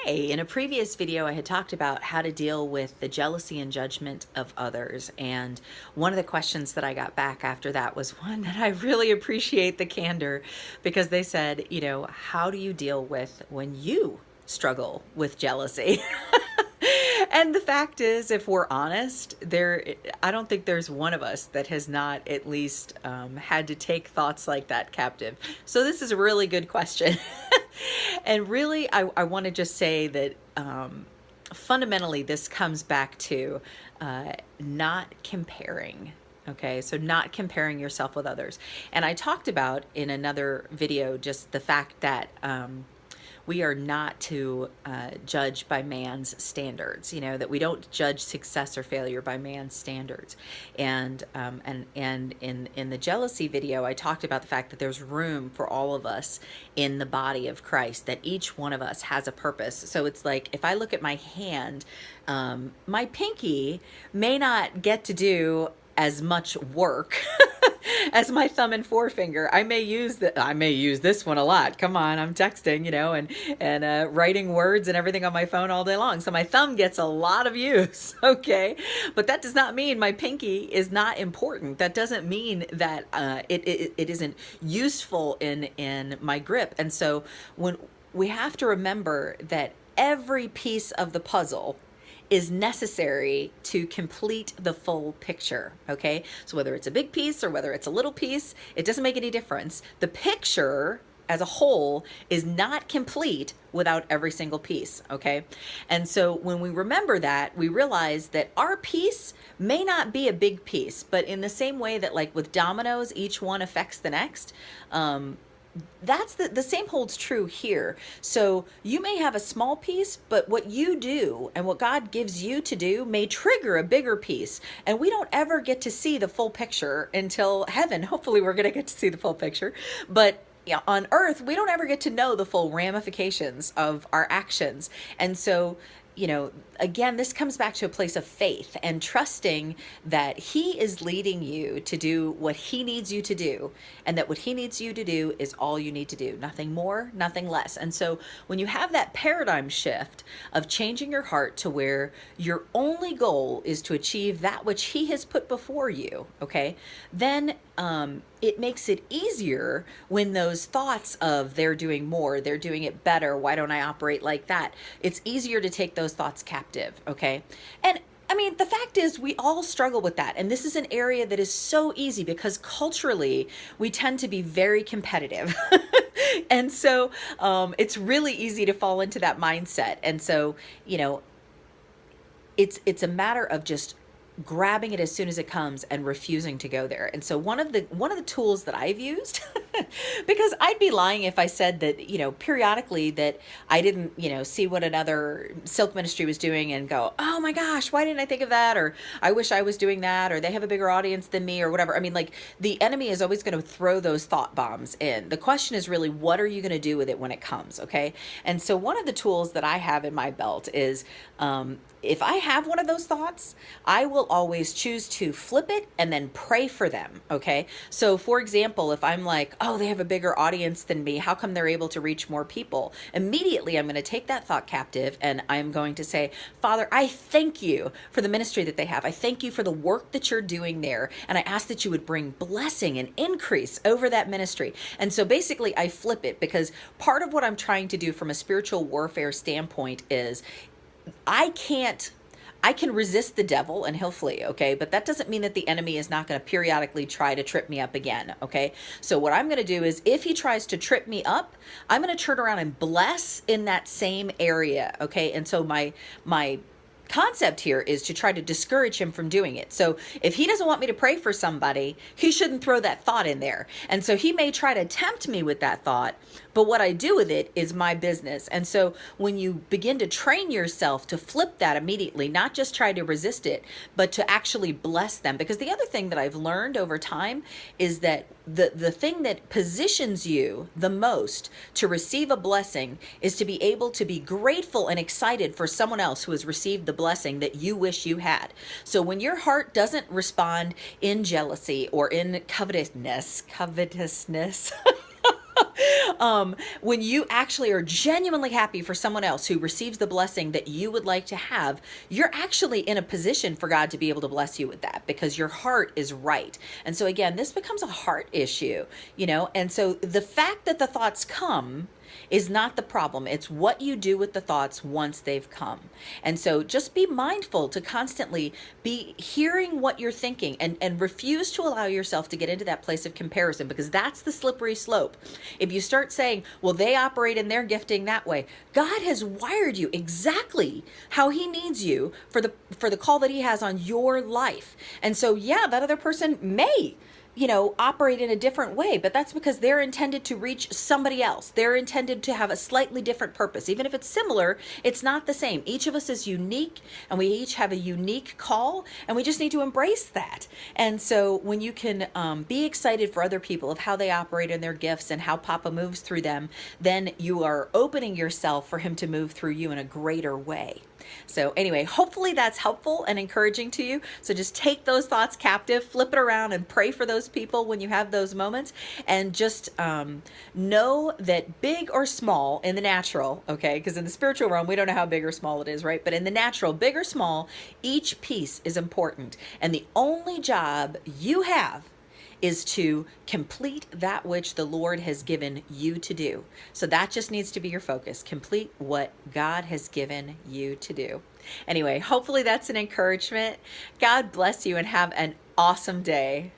Hey, in a previous video, I had talked about how to deal with the jealousy and judgment of others. And one of the questions that I got back after that was one that I really appreciate the candor because they said, how do you deal with when you struggle with jealousy? And the fact is, if we're honest, I don't think there's one of us that has not at least had to take thoughts like that captive. So this is a really good question. And really, I want to just say that fundamentally, this comes back to not comparing. Okay, so not comparing yourself with others. And I talked about in another video just the fact that we are not to judge by man's standards. That we don't judge success or failure by man's standards. And in the jealousy video, I talked about the fact that there's room for all of us in the body of Christ. That each one of us has a purpose. So it's like if I look at my hand, my pinky may not get to do as much work as my thumb and forefinger. I may use this one a lot. Come on, I'm texting, and writing words and everything on my phone all day long. So my thumb gets a lot of use, okay? But that does not mean my pinky is not important. That doesn't mean that it isn't useful in my grip. And so when we have to remember that every piece of the puzzle is necessary to complete the full picture, okay? So whether it's a big piece or whether it's a little piece, it doesn't make any difference. The picture as a whole is not complete without every single piece, okay? And so when we remember that, we realize that our piece may not be a big piece, but in the same way that like with dominoes, each one affects the next, that's the same holds true here. So you may have a small piece, but what you do and what God gives you to do may trigger a bigger piece. And we don't ever get to see the full picture until heaven. Hopefully we're going to get to see the full picture. But on earth, we don't ever get to know the full ramifications of our actions. And so again, this comes back to a place of faith and trusting that He is leading you to do what He needs you to do, and that what He needs you to do is all you need to do. Nothing more, nothing less. And so when you have that paradigm shift of changing your heart to where your only goal is to achieve that which He has put before you, okay, then it makes it easier when those thoughts of they're doing more, they're doing it better, why don't I operate like that? It's easier to take those thoughts captive, okay? And I mean, the fact is we all struggle with that. And this is an area that is so easy because culturally we tend to be very competitive. And so it's really easy to fall into that mindset. And so, it's a matter of just grabbing it as soon as it comes and refusing to go there. And so one of the tools that I've used because I'd be lying if I said that, periodically that I didn't, see what another silk ministry was doing and go, oh my gosh, why didn't I think of that? Or I wish I was doing that, or they have a bigger audience than me, or whatever. I mean, like the enemy is always going to throw those thought bombs in. The question is really, what are you going to do with it when it comes? Okay. And so one of the tools that I have in my belt is, if I have one of those thoughts, I will always choose to flip it and then pray for them, okay? So for example, if I'm like, oh, they have a bigger audience than me, how come they're able to reach more people? Immediately, I'm going to take that thought captive and I'm going to say, Father, I thank you for the ministry that they have. I thank you for the work that you're doing there. And I ask that you would bring blessing and increase over that ministry. And so basically, I flip it because part of what I'm trying to do from a spiritual warfare standpoint is I can resist the devil and he'll flee, okay? But that doesn't mean that the enemy is not going to periodically try to trip me up again, okay? So what I'm going to do is if he tries to trip me up, I'm going to turn around and bless in that same area, okay? And so my concept here is to try to discourage him from doing it. So if he doesn't want me to pray for somebody, he shouldn't throw that thought in there. And so he may try to tempt me with that thought, but what I do with it is my business. And so when you begin to train yourself to flip that immediately, not just try to resist it, but to actually bless them. Because the other thing that I've learned over time is that the thing that positions you the most to receive a blessing is to be able to be grateful and excited for someone else who has received the blessing that you wish you had. So when your heart doesn't respond in jealousy or in covetousness, When you actually are genuinely happy for someone else who receives the blessing that you would like to have, you're actually in a position for God to be able to bless you with that because your heart is right. And so again, this becomes a heart issue, and so the fact that the thoughts come is not the problem. It's what you do with the thoughts once they've come. And so just be mindful to constantly be hearing what you're thinking and refuse to allow yourself to get into that place of comparison, because that's the slippery slope. If you start saying, well, they operate in their gifting that way, God has wired you exactly how he needs you for the call that he has on your life. And so, yeah, that other person may operate in a different way, but that's because they're intended to reach somebody else. They're intended to have a slightly different purpose. Even if it's similar, it's not the same. Each of us is unique, and we each have a unique call, and we just need to embrace that. And so when you can be excited for other people of how they operate in their gifts and how Papa moves through them, then you are opening yourself for him to move through you in a greater way. So anyway, hopefully that's helpful and encouraging to you. So just take those thoughts captive, flip it around, and pray for those people when you have those moments. And just know that big or small in the natural, okay, because in the spiritual realm, we don't know how big or small it is, right? But in the natural, big or small, each piece is important. And the only job you have is to complete that which the Lord has given you to do. So that just needs to be your focus. Complete what God has given you to do. Anyway, hopefully that's an encouragement. God bless you and have an awesome day.